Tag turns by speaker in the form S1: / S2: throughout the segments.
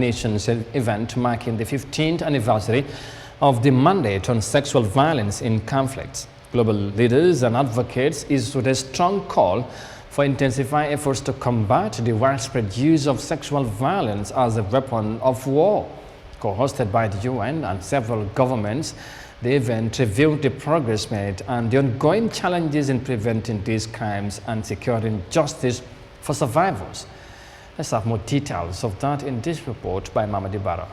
S1: Nations event marking the 15th anniversary of the Mandate on Sexual Violence in Conflicts. Global leaders and advocates issued a strong call for intensifying efforts to combat the widespread use of sexual violence as a weapon of war. Co-hosted by the UN and several governments, the event reviewed the progress made and the ongoing challenges in preventing these crimes and securing justice for survivors. Let's have more details of that in this report by Mamadi Barra.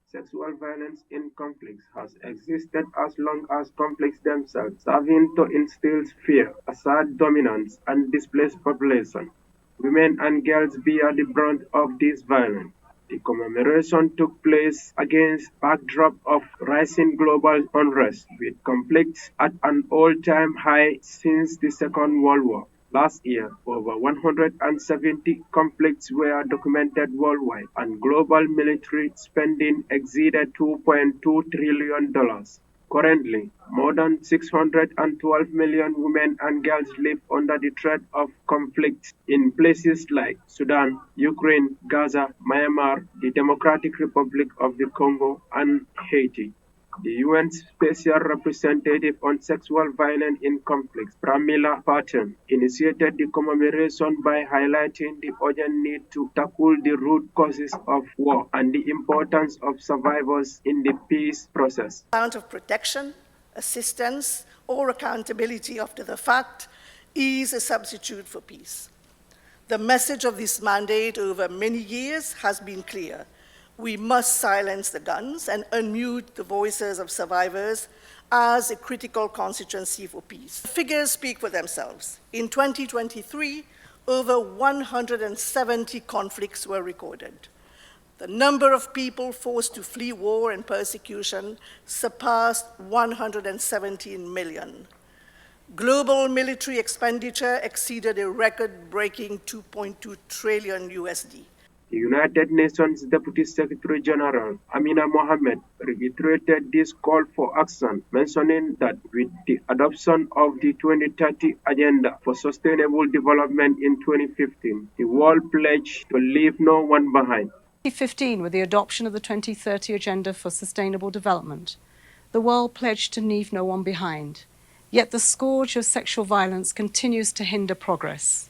S2: Sexual violence in conflicts has existed as long as conflicts themselves, serving to instill fear, assert dominance, and displace population. Women and girls bear the brunt of this violence. The commemoration took place against backdrop of rising global unrest, with conflicts at an all-time high since the Second World War. Last year, over 170 conflicts were documented worldwide, and global military spending exceeded $2.2 trillion. Currently, more than 612 million women and girls live under the threat of conflicts in places like Sudan, Ukraine, Gaza, Myanmar, the Democratic Republic of the Congo, and Haiti. The UN Special Representative on Sexual Violence in Conflicts, Pramila Patten, initiated the commemoration by highlighting the urgent need to tackle the root causes of war and the importance of survivors in the peace process.
S3: Amount of protection, assistance, or accountability after the fact is a substitute for peace. The message of this mandate over many years has been clear. We must silence the guns and unmute the voices of survivors as a critical constituency for peace. The figures speak for themselves. In 2023, over 170 conflicts were recorded. The number of people forced to flee war and persecution surpassed 117 million. Global military expenditure exceeded a record-breaking $2.2 trillion USD.
S2: The United Nations Deputy Secretary General Amina Mohammed reiterated this call for action, mentioning that with the adoption of the 2030 Agenda for Sustainable Development in 2015, the world pledged to leave no one behind.
S4: 2015, with the adoption of the 2030 Agenda for Sustainable Development, the world pledged to leave no one behind. Yet the scourge of sexual violence continues to hinder progress.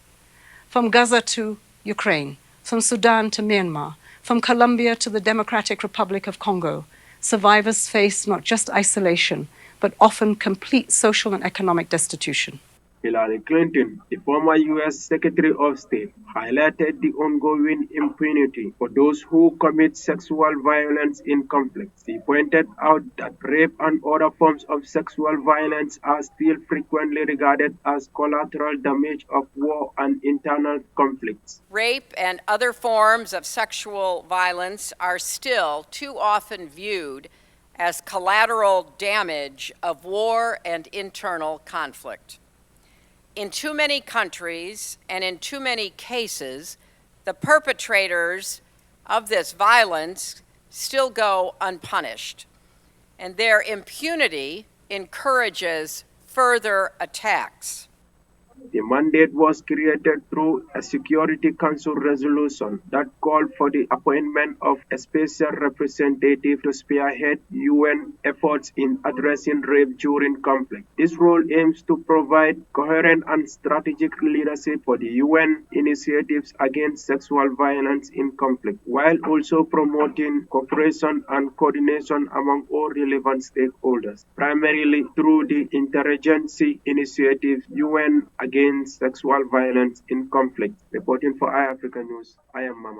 S4: From Gaza to Ukraine, from Sudan to Myanmar, from Colombia to the Democratic Republic of Congo, survivors face not just isolation, but often complete social and economic destitution.
S2: Hillary Clinton, the former U.S. Secretary of State, highlighted the ongoing impunity for those who commit sexual violence in conflicts. She pointed out that rape and other forms of sexual violence are still frequently regarded as collateral damage of war and internal conflicts.
S5: Rape and other forms of sexual violence are still too often viewed as collateral damage of war and internal conflict. In too many countries and in too many cases, the perpetrators of this violence still go unpunished, and their impunity encourages further attacks.
S2: The mandate was created through a Security Council resolution that called for the appointment of a special representative to spearhead UN efforts in addressing rape during conflict. This role aims to provide coherent and strategic leadership for the UN initiatives against sexual violence in conflict, while also promoting cooperation and coordination among all relevant stakeholders, primarily through the Interagency Initiative UN against sexual violence in conflict. Reporting for Eyeafrica News, I am Mama.